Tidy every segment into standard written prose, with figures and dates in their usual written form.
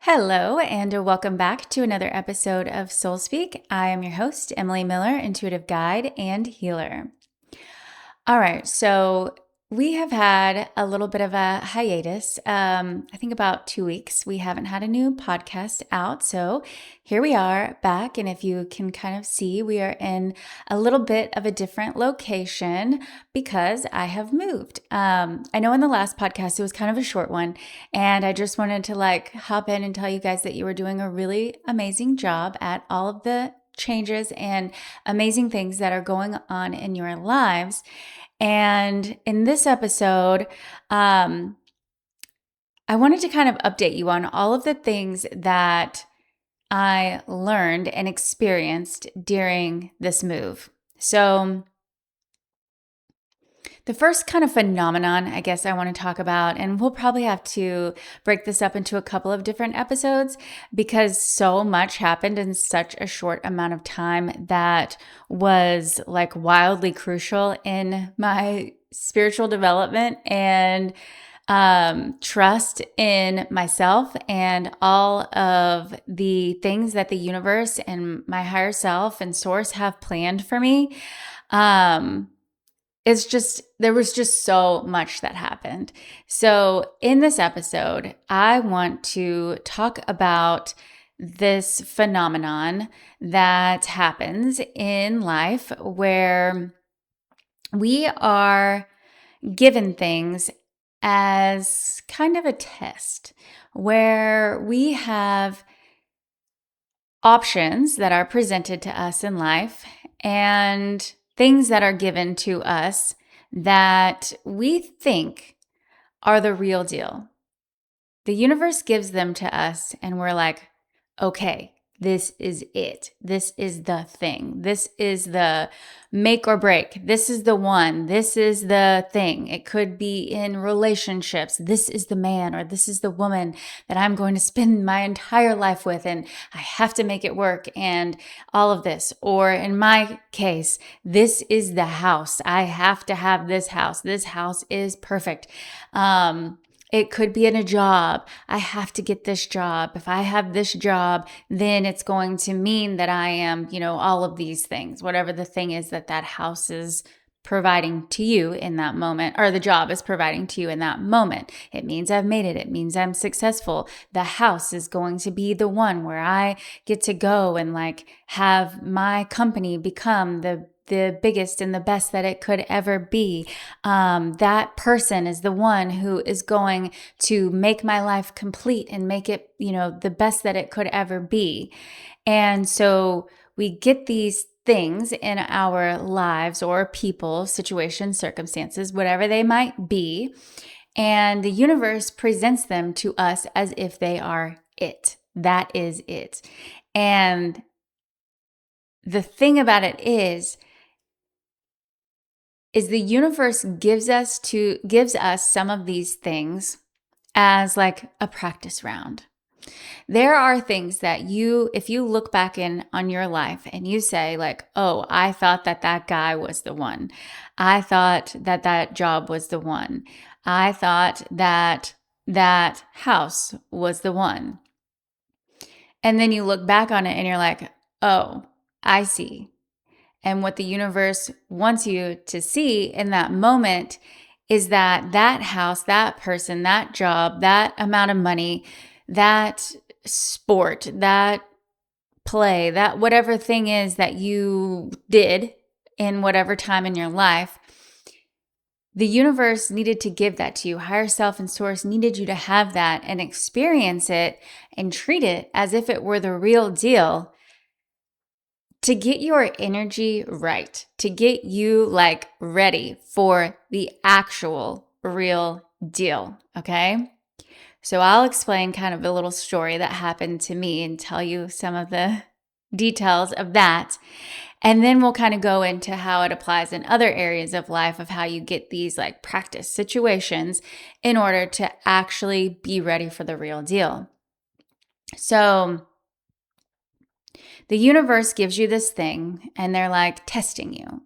Hello, and welcome back to another episode of Soul Speak. I am your host, Emily Miller, intuitive guide and healer. All right, so we have had a little bit of a hiatus. I think about 2 weeks. We haven't had a new podcast out. So here we are back. And if you can kind of see, we are in a little bit of a different location because I have moved. I know in the last podcast, it was kind of a short one. And I just wanted to hop in and tell you guys that you were doing a really amazing job at all of the changes and amazing things that are going on in your lives. And in this episode, I wanted to kind of update you on all of the things that I learned and experienced during this move. So, the first kind of phenomenon, I guess, I want to talk about, and we'll probably have to break this up into a couple of different episodes because so much happened in such a short amount of time that was like wildly crucial in my spiritual development and trust in myself and all of the things that the universe and my higher self and source have planned for me. There was just so much that happened. So, in this episode, I want to talk about this phenomenon that happens in life where we are given things as kind of a test, where we have options that are presented to us in life and things that are given to us that we think are the real deal. The universe gives them to us, and we're like, okay, this is it. This is the thing. This is the make or break. This is the one. This is the thing. It could be in relationships. This is the man or this is the woman that I'm going to spend my entire life with, and I have to make it work, and all of this. Or in my case, this is the house. I have to have this house. This house is perfect. It could be in a job. I have to get this job. If I have this job, then it's going to mean that I am, all of these things, whatever the thing is that house is providing to you in that moment, or the job is providing to you in that moment. It means I've made it. It means I'm successful. The house is going to be the one where I get to go and have my company become the biggest and the best that it could ever be. That person is the one who is going to make my life complete and make it, the best that it could ever be. And so we get these things in our lives or people, situations, circumstances, whatever they might be. And the universe presents them to us as if they are it. That is it. And the thing about it is the universe gives us some of these things as like a practice round. There are things that if you look back on your life and you say oh, I thought that guy was the one. I thought that job was the one. I thought that house was the one. And then you look back on it and you're like, oh, I see. And what the universe wants you to see in that moment is that house, that person, that job, that amount of money, that sport, that play, that whatever thing is that you did in whatever time in your life, the universe needed to give that to you. Higher self and source needed you to have that and experience it and treat it as if it were the real deal, to get your energy right, to get you ready for the actual real deal. Okay. So I'll explain kind of a little story that happened to me and tell you some of the details of that. And then we'll kind of go into how it applies in other areas of life, of how you get these practice situations in order to actually be ready for the real deal. So the universe gives you this thing and they're testing you.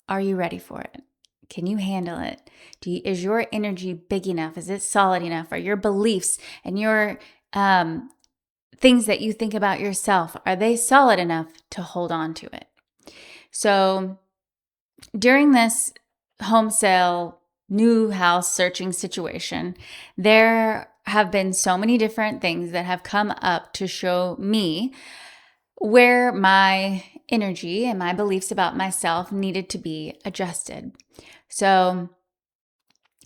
Are you ready for it? Can you handle it? Is your energy big enough? Is it solid enough? Are your beliefs and your things that you think about yourself, are they solid enough to hold on to it? So during this home sale, new house searching situation, there have been so many different things that have come up to show me where my energy and my beliefs about myself needed to be adjusted. So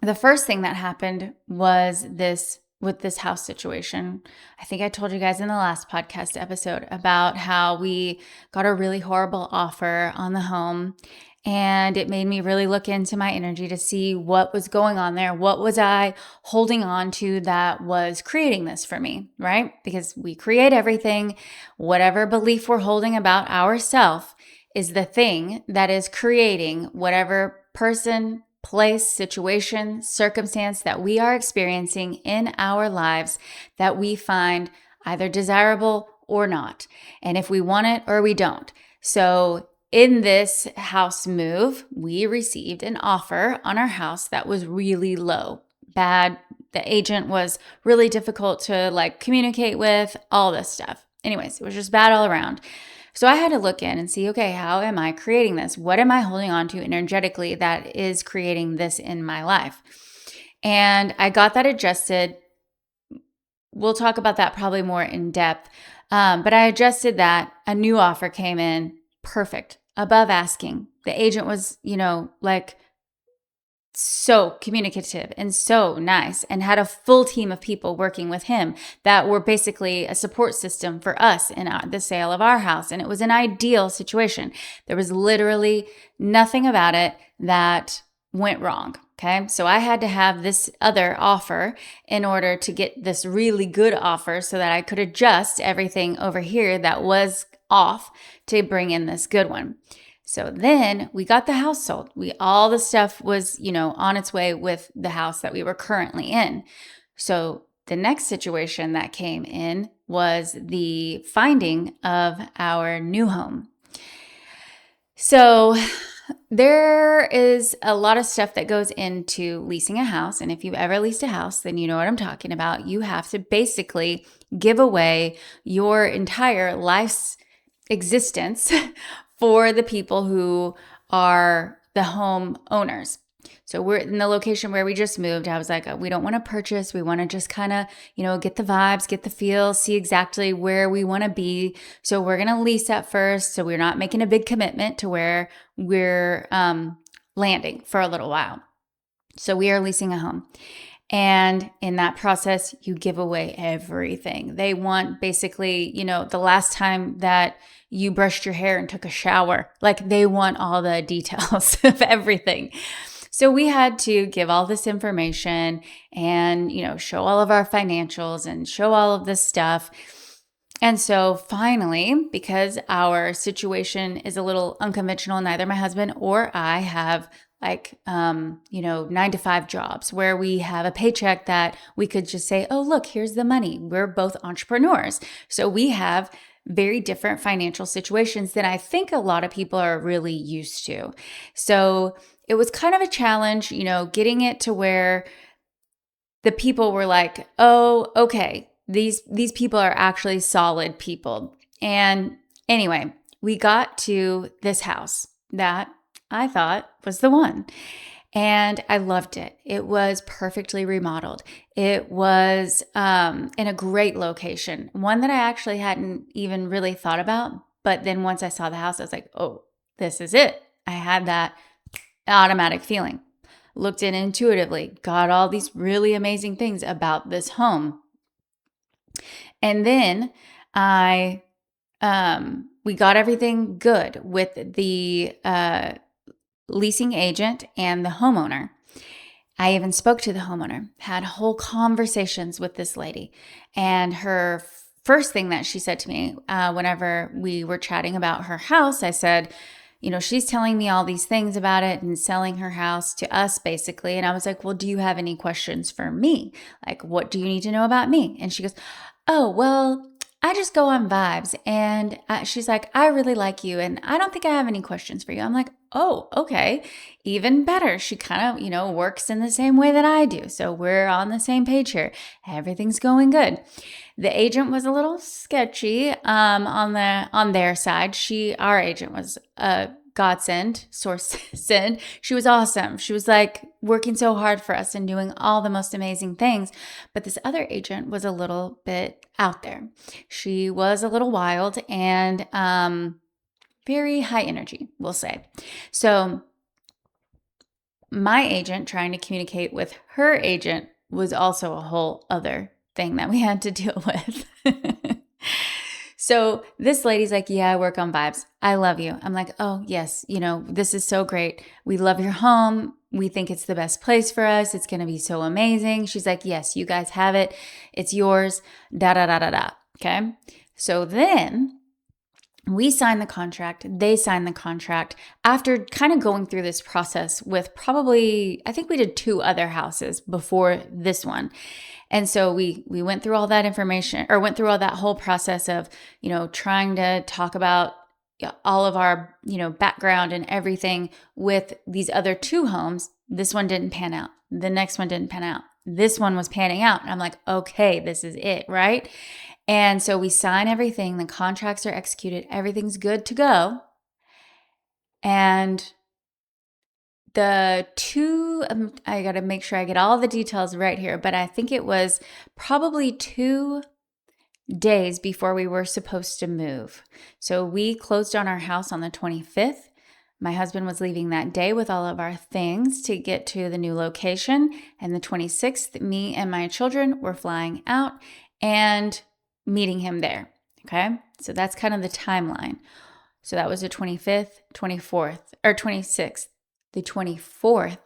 the first thing that happened was this with this house situation. I think I told you guys in the last podcast episode about how we got a really horrible offer on the home, and it made me really look into my energy to see what was going on there. What was I holding on to that was creating this for me, right? Because we create everything. Whatever belief we're holding about ourselves is the thing that is creating whatever person, place, situation, circumstance that we are experiencing in our lives that we find either desirable or not. And if we want it or we don't. So in this house move, we received an offer on our house that was really low, bad. The agent was really difficult to communicate with, all this stuff. Anyways, it was just bad all around. So I had to look in and see, okay, how am I creating this? What am I holding on to energetically that is creating this in my life? And I got that adjusted. We'll talk about that probably more in depth. But I adjusted that. A new offer came in, perfect, above asking. The agent was, so communicative and so nice, and had a full team of people working with him that were basically a support system for us in the sale of our house. And it was an ideal situation. There was literally nothing about it that went wrong. Okay. So I had to have this other offer in order to get this really good offer so that I could adjust everything over here that was off to bring in this good one. So then we got the house sold. All the stuff was, on its way with the house that we were currently in. So the next situation that came in was the finding of our new home. So there is a lot of stuff that goes into leasing a house. And if you've ever leased a house, then you know what I'm talking about. You have to basically give away your entire life's existence for the people who are the home owners. So we're in the location where we just moved. I was like, we don't want to purchase. We want to just kind of, get the vibes, get the feel, see exactly where we want to be. So we're going to lease at first. So we're not making a big commitment to where we're landing for a little while. So we are leasing a home. And in that process, you give away everything. They want basically, the last time that you brushed your hair and took a shower, they want all the details of everything. So we had to give all this information and, show all of our financials and show all of this stuff. And so finally, because our situation is a little unconventional, neither my husband or I have 9-to-5 jobs where we have a paycheck that we could just say, oh, look, here's the money. We're both entrepreneurs. So we have very different financial situations than I think a lot of people are really used to. So it was kind of a challenge, getting it to where the people were like, oh, okay, these people are actually solid people. And anyway, we got to this house that I thought was the one. And I loved it. It was perfectly remodeled. It was in a great location, one that I actually hadn't even really thought about. But then once I saw the house, I was like, oh, this is it. I had that automatic feeling. Looked in intuitively, got all these really amazing things about this home. And then we got everything good with the leasing agent and the homeowner. I even spoke to the homeowner, had whole conversations with this lady. And her first thing that she said to me whenever we were chatting about her house, I said, she's telling me all these things about it and selling her house to us basically. And I was like, well, do you have any questions for me? What do you need to know about me? And she goes, oh, well, I just go on vibes. And she's like, I really like you. And I don't think I have any questions for you. I'm like, oh, okay, even better. She kind of, works in the same way that I do. So we're on the same page here. Everything's going good. The agent was a little sketchy on their side. Our agent was a godsend, source send. She was awesome. She was like working so hard for us and doing all the most amazing things. But this other agent was a little bit out there. She was a little wild and very high energy, we'll say. So my agent trying to communicate with her agent was also a whole other thing that we had to deal with. So this lady's like, yeah, I work on vibes. I love you. I'm like, oh, yes, this is so great. We love your home. We think it's the best place for us. It's going to be so amazing. She's like, yes, you guys have it. It's yours. Da, da, da, da, da. Okay. So then we signed the contract. They signed the contract after kind of going through this process with probably, I think we did 2 other houses before this one. And so we went through all that information, or went through all that whole process of, trying to talk about all of our, background and everything with these other 2 homes. This one didn't pan out. The next one didn't pan out. This one was panning out. And I'm like, okay, this is it, right? And so we sign everything. The contracts are executed. Everything's good to go. And the 2, I got to make sure I get all the details right here, but I think it was probably 2 days before we were supposed to move. So we closed on our house on the 25th. My husband was leaving that day with all of our things to get to the new location. And the 26th, me and my children were flying out and meeting him there. Okay. So that's kind of the timeline. So that was the 25th, 24th, or 26th. The 24th,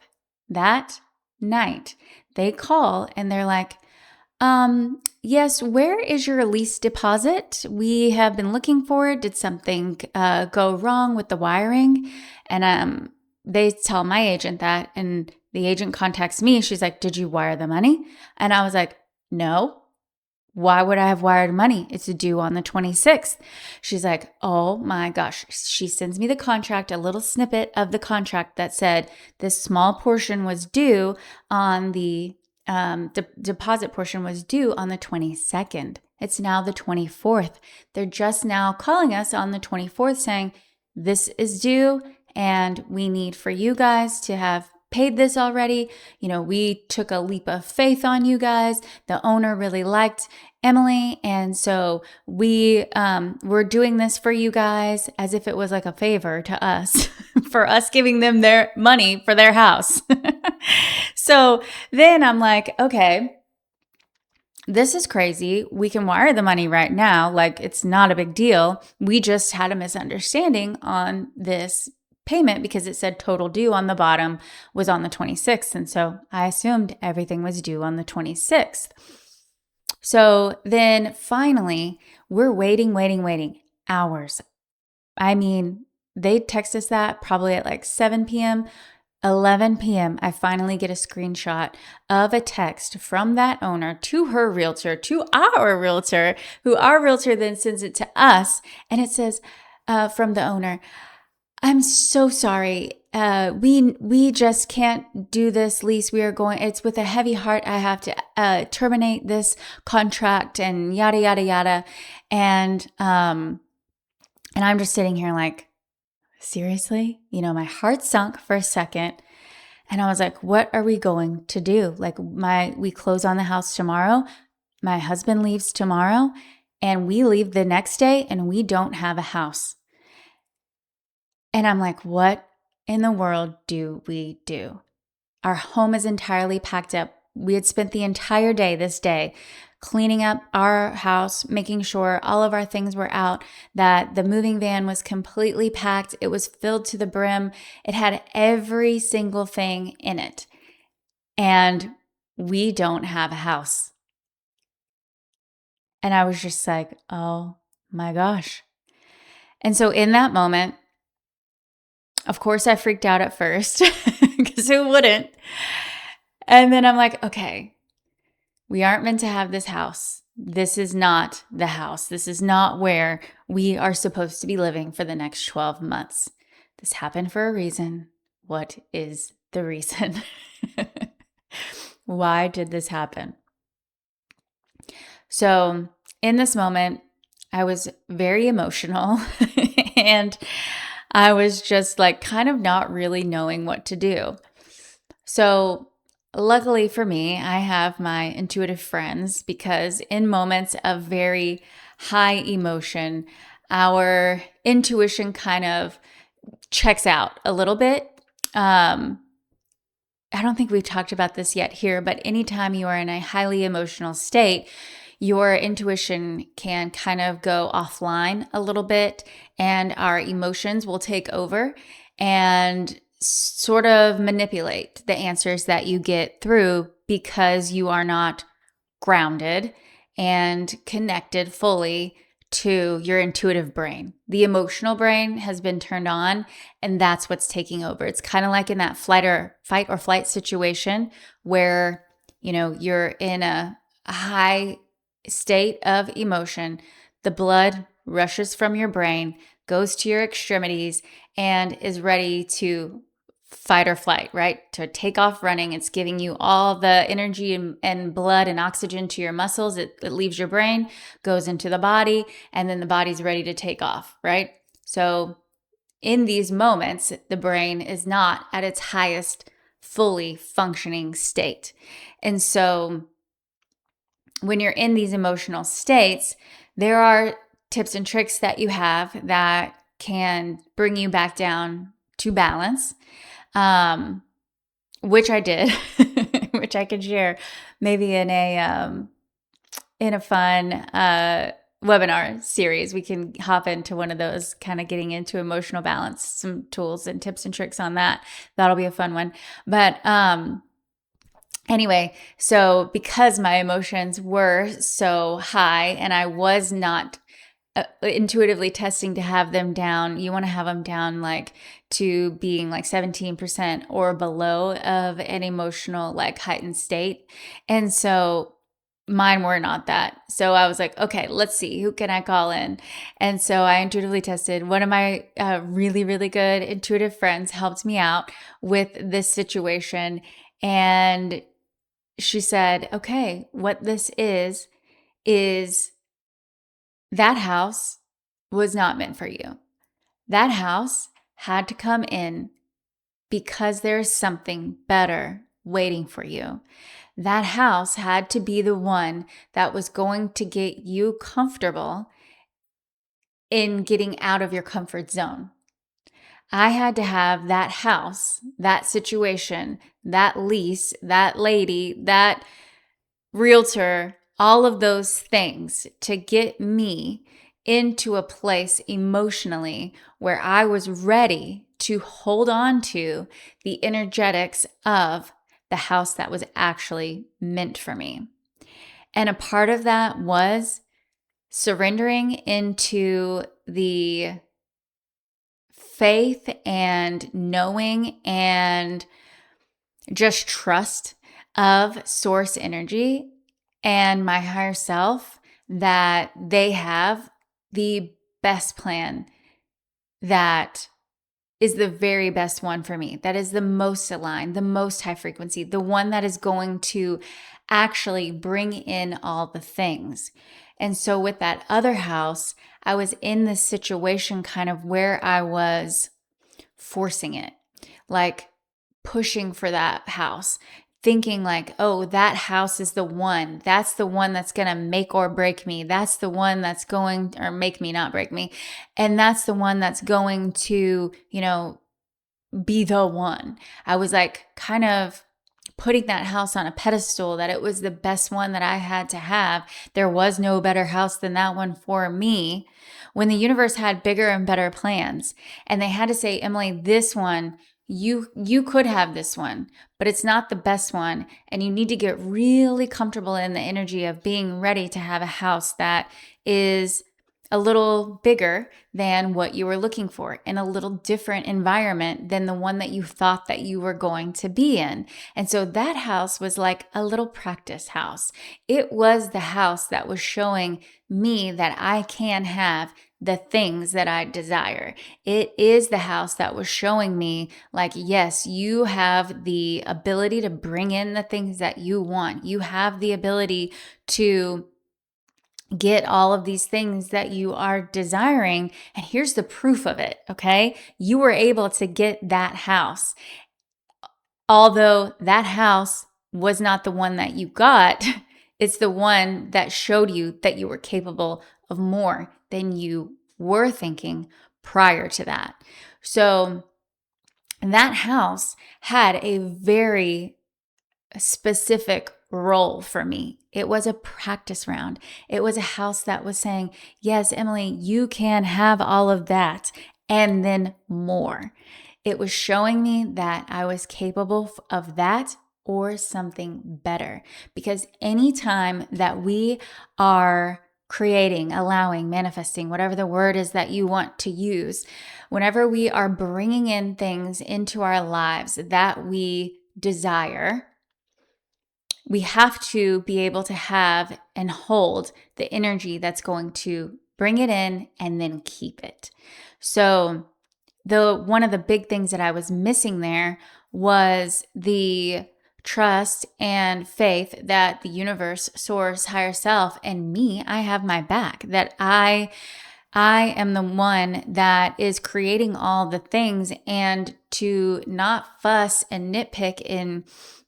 that night, they call and they're like, yes, where is your lease deposit? We have been looking for it. Did something go wrong with the wiring? And they tell my agent that, and the agent contacts me. She's like, did you wire the money? And I was like, no. Why would I have wired money? It's due on the 26th. She's like, oh my gosh. She sends me the contract, a little snippet of the contract that said this small portion was due on the deposit portion was due on the 22nd. It's now the 24th. They're just now calling us on the 24th saying this is due and we need for you guys to have paid this already. We took a leap of faith on you guys. The owner really liked Emily. And so we're doing this for you guys as if it was like a favor to us for us giving them their money for their house. So then I'm like, okay, this is crazy. We can wire the money right now. Like, it's not a big deal. We just had a misunderstanding on this payment because it said total due on the bottom was on the 26th. And so I assumed everything was due on the 26th. So then finally, we're waiting hours. I mean, they text us that probably at like 7 p.m., 11 p.m., I finally get a screenshot of a text from that owner to her realtor, to our realtor, who our realtor then sends it to us. And it says from the owner, I'm so sorry. We just can't do this lease. It's with a heavy heart. I have to terminate this contract and yada, yada, yada. And I'm just sitting here like, seriously? My heart sunk for a second. And I was like, what are we going to do? Like we close on the house tomorrow. My husband leaves tomorrow and we leave the next day and we don't have a house. And I'm like, what in the world do we do? Our home is entirely packed up. We had spent the entire day this day cleaning up our house, making sure all of our things were out, that the moving van was completely packed. It was filled to the brim. It had every single thing in it. And we don't have a house. And I was just like, oh my gosh. And so in that moment, of course, I freaked out at first because who wouldn't? And then I'm like, okay, we aren't meant to have this house. This is not the house. This is not where we are supposed to be living for the next 12 months. This happened for a reason. What is the reason? Why did this happen? So, in this moment, I was very emotional and I was just like kind of not really knowing what to do. So, luckily for me, I have my intuitive friends because in moments of very high emotion, our intuition kind of checks out a little bit. I don't think we've talked about this yet here, but anytime you are in a highly emotional state, your intuition can kind of go offline a little bit, and our emotions will take over and sort of manipulate the answers that you get through because you are not grounded and connected fully to your intuitive brain. The emotional brain has been turned on, and that's what's taking over. It's kind of like in that fight or flight situation where, you're in a high state of emotion. The blood rushes from your brain, goes to your extremities, and is ready to fight or flight, right? To take off running. It's giving you all the energy and blood and oxygen to your muscles. It leaves your brain, goes into the body, and then the body's ready to take off, right? So in these moments, the brain is not at its highest fully functioning state. And so when you're in these emotional states, there are tips and tricks that you have that can bring you back down to balance. Which I did, which I could share maybe in a fun webinar series. We can hop into one of those, kind of getting into emotional balance, some tools and tips and tricks on that. That'll be a fun one. But anyway, so because my emotions were so high and I was not intuitively testing to have them down, you want to have them down like to being like 17% or below of an emotional like heightened state. And so mine were not that. So I was like, okay, let's see, who can I call in? And so I intuitively tested. One of my really, really good intuitive friends helped me out with this situation. And she said, okay, what this is that house was not meant for you. That house had to come in because there's something better waiting for you. That house had to be the one that was going to get you comfortable in getting out of your comfort zone. I had to have that house, that situation, that lease, that lady, that realtor, all of those things to get me into a place emotionally where I was ready to hold on to the energetics of the house that was actually meant for me. And a part of that was surrendering into the faith and knowing and just trust of source energy and my higher self that they have the best plan that is the very best one for me, that is the most aligned, the most high frequency, the one that is going to actually bring in all the things. And so with that other house, I was in this situation kind of where I was forcing it, like pushing for that house, thinking like, oh, that house is the one. That's the one that's going to make or break me. That's the one that's going, or make me, not break me. And that's the one that's going to, be the one. I was like kind of putting that house on a pedestal, that it was the best one that I had to have. There was no better house than that one for me, when the universe had bigger and better plans. And they had to say, Emily, this one, you could have this one, but it's not the best one. And you need to get really comfortable in the energy of being ready to have a house that is a little bigger than what you were looking for, in a little different environment than the one that you thought that you were going to be in. And so that house was like a little practice house. It was the house that was showing me that I can have the things that I desire. It is the house that was showing me, like, yes, you have the ability to bring in the things that you want. You have the ability to get all of these things that you are desiring. And here's the proof of it, okay? You were able to get that house. Although that house was not the one that you got, it's the one that showed you that you were capable of more than you were thinking prior to that. So that house had a very specific role for me. It was a practice round. It was a house that was saying, yes, Emily, you can have all of that and then more. It was showing me that I was capable of that or something better. Because anytime that we are creating, allowing, manifesting, whatever the word is that you want to use, whenever we are bringing in things into our lives that we desire, we have to be able to have and hold the energy that's going to bring it in and then keep it. So one of the big things that I was missing there was the trust and faith that the universe, source, higher self, and me, I have my back, that I am the one that is creating all the things, and to not fuss and nitpick and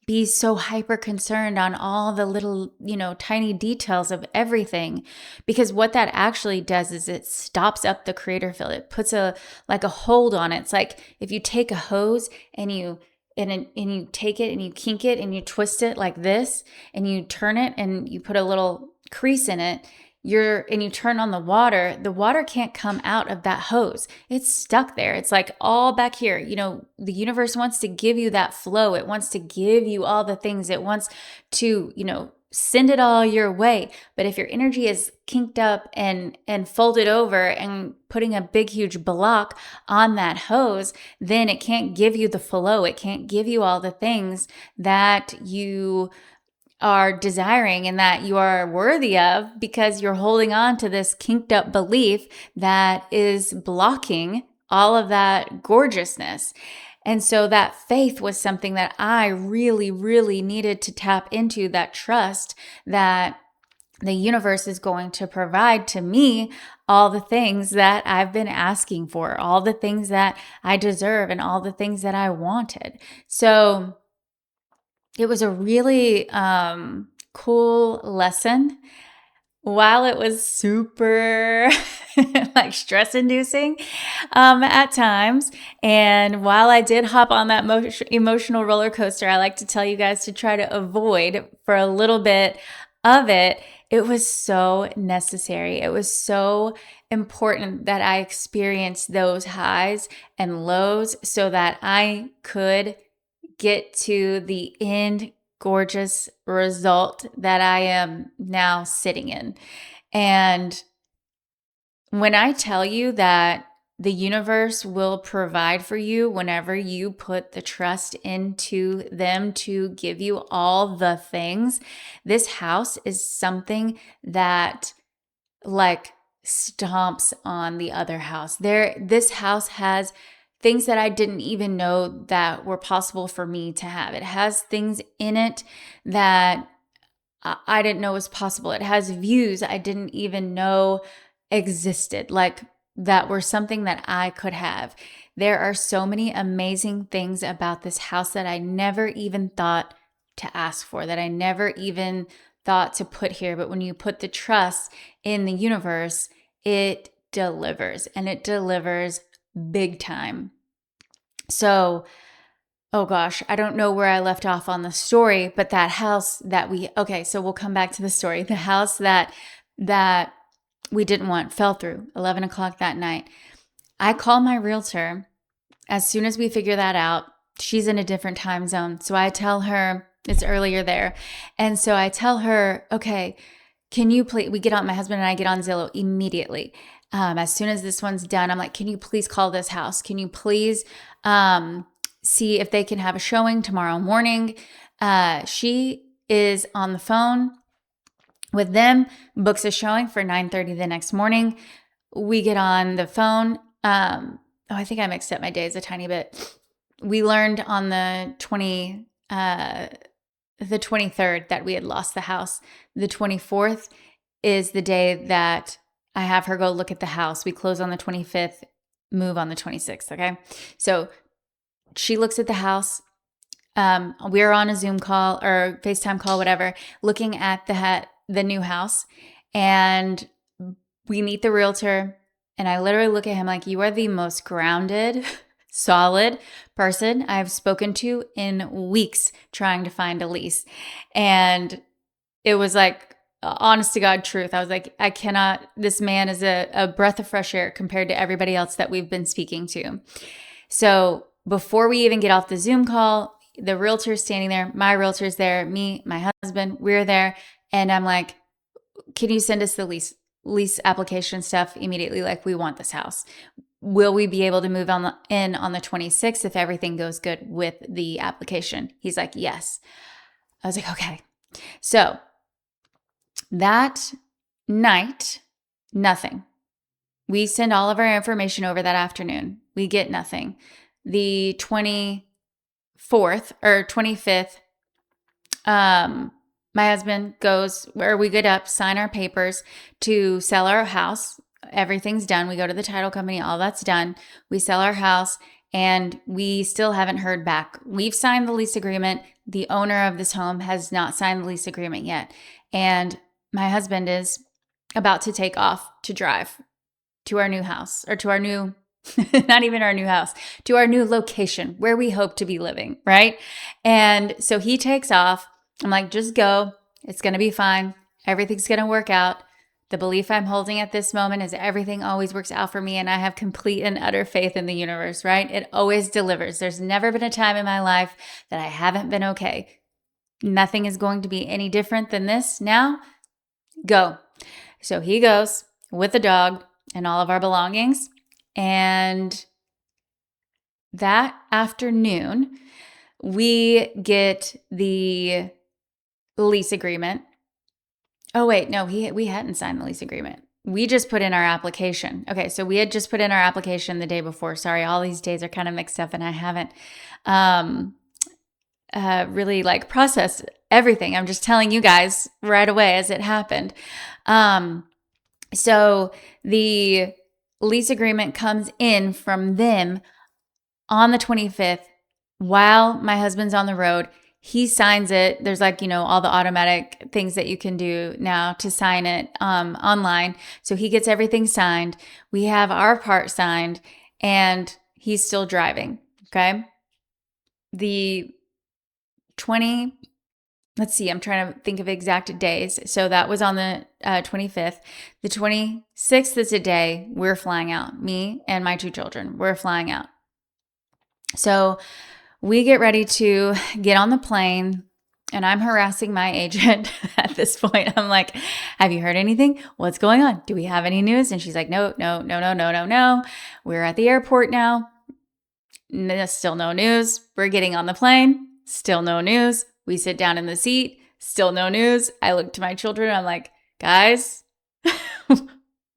be so hyper concerned on all the little, tiny details of everything. Because what that actually does is it stops up the creator field. It puts a hold on it. It's like if you take a hose and you take it and you kink it and you twist it like this and you turn it and you put a little crease in it, and you turn on the water can't come out of that hose. It's stuck there. It's like all back here. The universe wants to give you that flow. It wants to give you all the things. It wants to, send it all your way. But if your energy is kinked up and folded over and putting a big, huge block on that hose, then it can't give you the flow. It can't give you all the things that you are desiring and that you are worthy of, because you're holding on to this kinked up belief that is blocking all of that gorgeousness. And so that faith was something that I really, really needed to tap into, that trust that the universe is going to provide to me all the things that I've been asking for, all the things that I deserve, and all the things that I wanted. So it was a really cool lesson. While it was super like stress inducing at times, and while I did hop on that emotional roller coaster, I like to tell you guys to try to avoid for a little bit of it. It was so necessary. It was so important that I experienced those highs and lows so that I could get to the end gorgeous result that I am now sitting in. And when I tell you that the universe will provide for you whenever you put the trust into them to give you all the things, this house is something that like stomps on the other house. This house has things that I didn't even know that were possible for me to have. It has things in it that I didn't know was possible. It has views I didn't even know existed, like that were something that I could have. There are so many amazing things about this house that I never even thought to ask for, that I never even thought to put here. But when you put the trust in the universe, it delivers, and it delivers big time. So, oh gosh, I don't know where I left off on the story, but that house that so we'll come back to the story. The house that we didn't want fell through 11 o'clock that night. I call my realtor as soon as we figure that out. She's in a different time zone. So I tell her, it's earlier there. And so I tell her, okay, can you please, my husband and I get on Zillow immediately. As soon as this one's done, I'm like, can you please call this house? Can you please see if they can have a showing tomorrow morning? She is on the phone with them, books a showing for 9:30 the next morning. We get on the phone. I think I mixed up my days a tiny bit. We learned on the 23rd that we had lost the house. The 24th is the day that I have her go look at the house. We close on the 25th, move on the 26th, okay? So she looks at the house. We're on a Zoom call or FaceTime call, whatever, looking at the new house. And we meet the realtor. And I literally look at him like, you are the most grounded, solid person I've spoken to in weeks trying to find a lease. And it was like, honest to God truth. I was like, I cannot, this man is a breath of fresh air compared to everybody else that we've been speaking to. So before we even get off the Zoom call, the realtor's standing there, my realtor's there, me, my husband, we're there. And I'm like, can you send us the lease application stuff immediately? Like, we want this house. Will we be able to move in on the 26th if everything goes good with the application? He's like, yes. I was like, okay. So that night, nothing. We send all of our information over that afternoon. We get nothing. The 24th or 25th, my husband goes, or we get up, sign our papers to sell our house. Everything's done. We go to the title company. All that's done. We sell our house and we still haven't heard back. We've signed the lease agreement. The owner of this home has not signed the lease agreement yet. And my husband is about to take off to drive to our new house, or to our new, not even our new house, to our new location where we hope to be living, right? And so he takes off. I'm like, just go. It's going to be fine. Everything's going to work out. The belief I'm holding at this moment is everything always works out for me, and I have complete and utter faith in the universe, right? It always delivers. There's never been a time in my life that I haven't been okay. Nothing is going to be any different than this now. Go. So he goes with the dog and all of our belongings. And that afternoon, we get the lease agreement. Oh, wait, no, we hadn't signed the lease agreement. We just put in our application. Okay, so we had just put in our application the day before. Sorry, all these days are kind of mixed up and I haven't really like processed everything. I'm just telling you guys right away as it happened. So the lease agreement comes in from them on the 25th while my husband's on the road. He signs it. There's like, all the automatic things that you can do now to sign it online. So he gets everything signed. We have our part signed and he's still driving. Okay. The 20, let's see, I'm trying to think of exact days. So that was on the 25th. The 26th is a day we're flying out. Me and my two children, we're flying out. So we get ready to get on the plane and I'm harassing my agent at this point. I'm like, have you heard anything? What's going on? Do we have any news? And she's like, no. We're at the airport now. Still no news. We're getting on the plane. Still no news. We sit down in the seat. Still no news. I look to my children. I'm like, guys,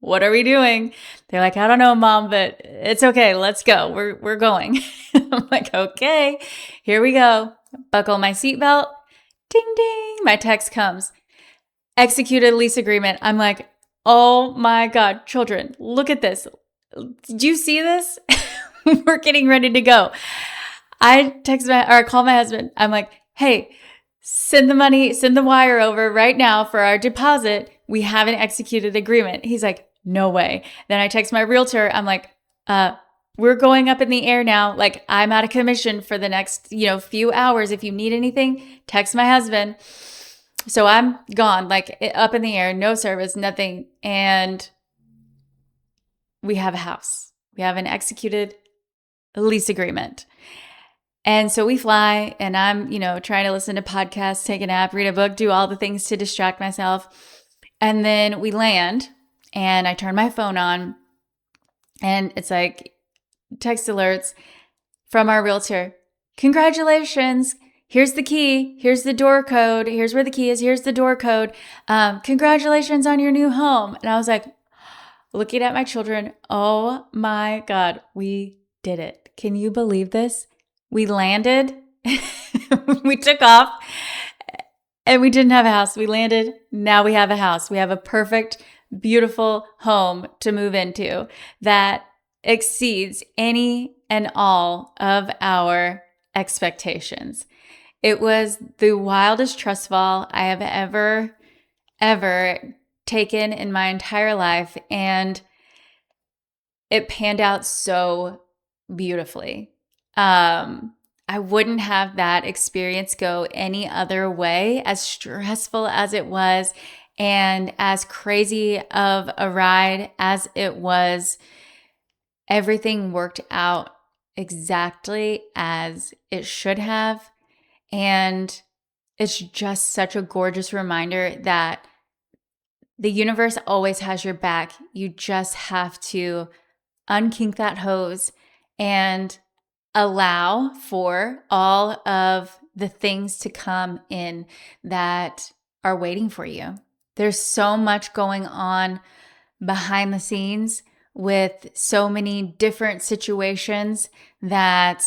what are we doing? They're like, I don't know, Mom, but it's okay. Let's go. We're going. I'm like, okay, here we go. Buckle my seatbelt. Ding, ding. My text comes. Executed lease agreement. I'm like, oh my God, children, look at this. Did you see this? We're getting ready to go. I call my husband. I'm like, hey, send the wire over right now for our deposit. We have an executed agreement. He's like, no way. Then I text my realtor. I'm like, we're going up in the air now. Like, I'm out of commission for the next, few hours. If you need anything, text my husband. So I'm gone, like up in the air, no service, nothing. And we have a house. We have an executed lease agreement. And so we fly and I'm, trying to listen to podcasts, take a nap, read a book, do all the things to distract myself. And then we land and I turn my phone on and it's like text alerts from our realtor. Congratulations. Here's the key. Here's the door code. Here's where the key is. Here's the door code. Congratulations on your new home. And I was like, looking at my children, oh my God, we did it. Can you believe this? We landed, we took off, and we didn't have a house. We landed, now we have a house. We have a perfect, beautiful home to move into that exceeds any and all of our expectations. It was the wildest trust fall I have ever taken in my entire life, and it panned out so beautifully. I wouldn't have that experience go any other way, as stressful as it was and as crazy of a ride as it was. Everything worked out exactly as it should have. And it's just such a gorgeous reminder that the universe always has your back. You just have to unkink that hose and allow for all of the things to come in that are waiting for you. There's so much going on behind the scenes with so many different situations that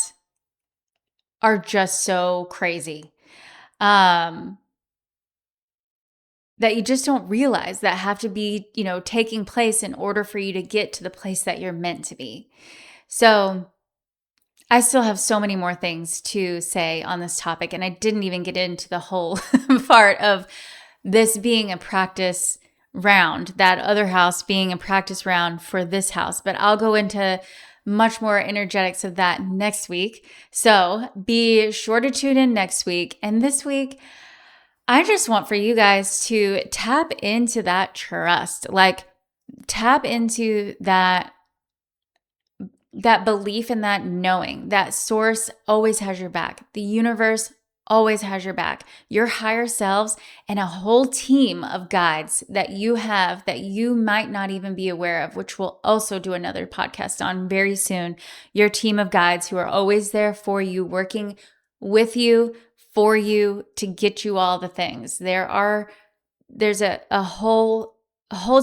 are just so crazy. That you just don't realize that have to be, taking place in order for you to get to the place that you're meant to be. So I still have so many more things to say on this topic, and I didn't even get into the whole part of this being a practice round, that other house being a practice round for this house, but I'll go into much more energetics of that next week. So be sure to tune in next week. And this week, I just want for you guys to tap into that trust, like tap into that belief and that knowing that source always has your back. The universe always has your back. Your higher selves and a whole team of guides that you have that you might not even be aware of, which we'll also do another podcast on very soon. Your team of guides who are always there for you, working with you, for you, to get you all the things. There's a whole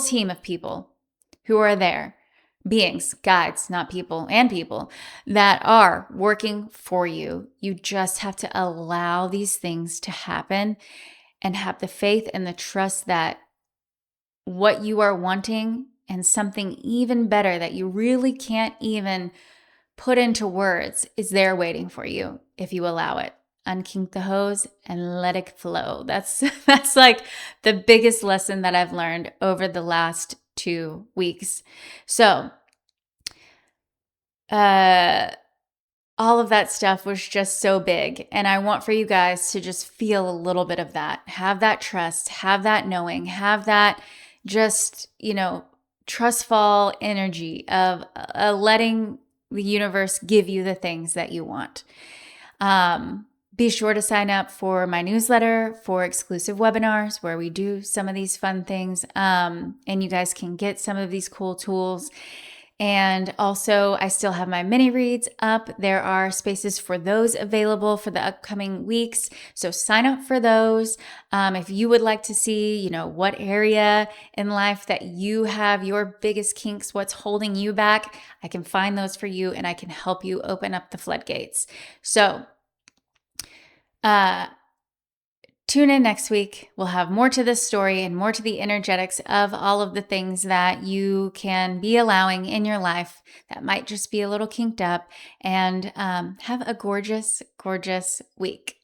team of people who are there. Beings, guides, not people, and people that are working for you. You just have to allow these things to happen and have the faith and the trust that what you are wanting and something even better that you really can't even put into words is there waiting for you if you allow it. Unkink the hose and let it flow. That's like the biggest lesson that I've learned over the last 2 weeks. So, all of that stuff was just so big. And I want for you guys to just feel a little bit of that. Have that trust, have that knowing, have that just, trust fall energy of letting the universe give you the things that you want. Be sure to sign up for my newsletter for exclusive webinars where we do some of these fun things. And you guys can get some of these cool tools. And also, I still have my mini reads up. There are spaces for those available for the upcoming weeks. So sign up for those. If you would like to see, what area in life that you have your biggest kinks, what's holding you back, I can find those for you and I can help you open up the floodgates. So, tune in next week. We'll have more to this story and more to the energetics of all of the things that you can be allowing in your life that might just be a little kinked up. And have a gorgeous, gorgeous week.